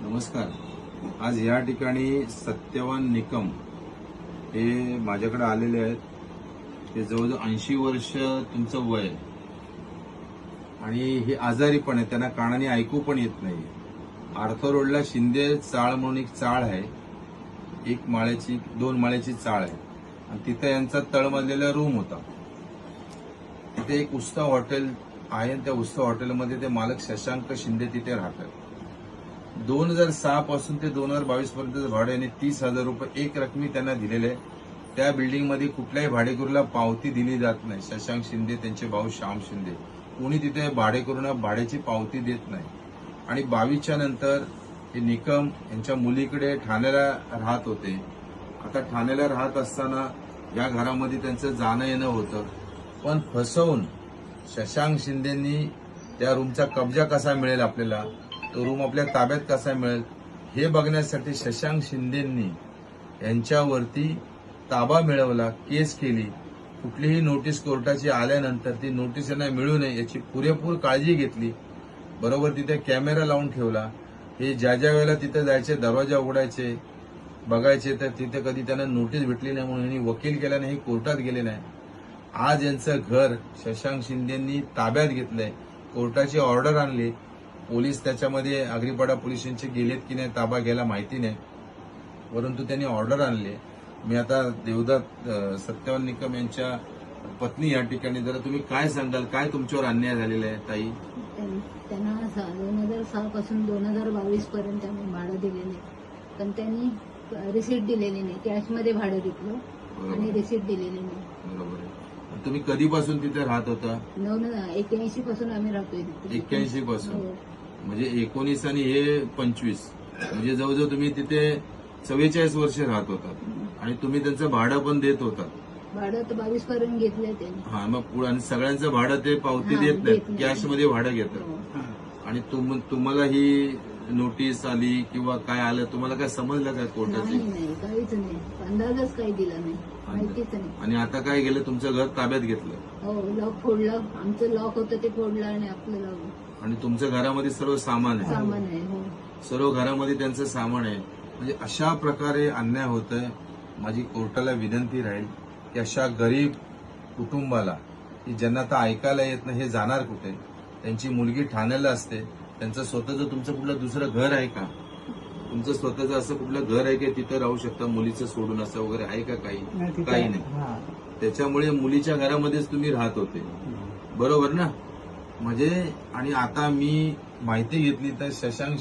नमस्कार. आज या ठिकाणी सत्यवान निकम हे माझ्याकडे आलेले आहेत. ते जवळजवळ 80 वर्ष तुमचं वय आहे आणि हे आजारी पण आहे. त्यांना कानाने ऐकू पण येत नाही. आर्थर रोडला शिंदे चाळ म्हणून एक चाळ आहे. 2 माळ्याची चाळ आहे आणि तिथे यांचा तळमजलेला रूम होता. तिथे एक उत्सव हॉटेल आहे आणि त्या उत्सव हॉटेलमध्ये ते मालक शशांक शिंदे तिथे राहतात. 2006 पासून ते 2022 पर्यंतचं भाडे आणि 30,000 रुपये एक रकमी त्यांना दिलेले आहे. त्या बिल्डिंगमध्ये कुठल्याही भाडेकरूला पावती दिली जात नाही. शशांक शिंदे, त्यांचे भाऊ श्याम शिंदे, कोणी तिथे भाडेकरूंना भाड्याची पावती देत नाही. आणि 22च्या नंतर हे निकम यांच्या मुलीकडे ठाण्याला राहत होते. आता ठाण्याला राहत असताना या घरामध्ये त्यांचं जाणं येणं होतं, पण फसवून शशांक शिंदेंनी त्या रूमचा कब्जा कसा मिळेल आपल्याला, तो रूम आपल्या ताब्यात कसा मिळेल हे बघण्यासाठी शशांक शिंदेंनी यांच्यावरती ताबा मिळवला, केस केली. कुठलीही नोटीस कोर्टाची आल्यानंतर ती नोटीस यांना मिळू नये याची पुरेपूर काळजी घेतली. बरोबर तिथे कॅमेरा लावून ठेवला. हे ज्या वेळेला तिथे जायचे, दरवाजा उघडायचे, बघायचे, तर तिथे कधी त्यांना नोटीस भेटली नाही म्हणून यांनी वकील केला नाही, कोर्टात गेले नाही. आज यांचं घर शशांक शिंदेंनी ताब्यात घेतलंय. कोर्टाची ऑर्डर आणली. पोलीस त्याच्यामध्ये आगरीपाडा पोलीस स्टेशनचे गेलेत की नाही ताबा घ्यायला माहिती नाही, परंतु त्यांनी ऑर्डर आणली. मी आता देवदत्त सत्यवान निकम यांच्या पत्नी या ठिकाणी, जरा तुम्ही काय सांगाल, काय तुमच्यावर अन्याय झालेला आहे ताई? त्यांना 2006 पासून 2022 पर्यंत आम्ही भाडं दिलेले, पण त्यांनी रिसीट दिलेली नाही. कॅशमध्ये भाडं घेतलं आणि रिसीट दिलेली नाही. बरोबर आहे. तुम्ही कधीपासून तिथे राहत होता? 81 पासून आम्ही राहतोय तिथे. 81 पासून, हो. म्हणजे 19 आणि हे 25, म्हणजे जवळजवळ तुम्ही तिथे 44 वर्ष राहत होतात आणि तुम्ही त्यांचं भाडं पण देत होता. भाडं तर 22 पर्यंत घेतलंय त्यांनी. हा, मग पुढे आणि सगळ्यांचं भाडं ते पावती हा, देत देत नाहीत, नाही. कॅशमध्ये भाडं घेतात. हो. आणि तुम्हाला ही नोटीस आली किंवा काय आलं, तुम्हाला काय समजलं काय कोर्टाची? नाही, काहीच नाही. अंदाजच काही दिला नाही, माहितीच नाही. आणि आता काय केलं, तुमचं घर ताब्यात घेतलं? हो, लॉक फोडलं. आमचं लॉक होतं ते फोडलं आणि आपलं लॉक. आणि तुमच्या घरामध्ये सर्व सामान आहे? सामान आहे. हो. सर्व घरामध्ये त्यांचं सामान आहे. म्हणजे अशा प्रकारे अन्याय होतोय. माझी कोर्टाला विनंती राहील की अशा गरीब कुटुंबाला, की ज्यांना आता ऐकायला येत नाही, हे जाणार कुठे? त्यांची मुलगी ठाण्याला असते. त्यांचं स्वतःचं तुमचं कुठलं दुसरं घर आहे का? तुमचं स्वतःचं असं कुठलं घर आहे की तिथं राहू शकता मुलीचं सोडून, असं वगैरे आहे का? काही नाही. त्याच्यामुळे मुलीच्या घरामध्येच तुम्ही राहत होते, बरोबर ना? म्हणजे आणि आता मी माहिती घेतली तर शशांक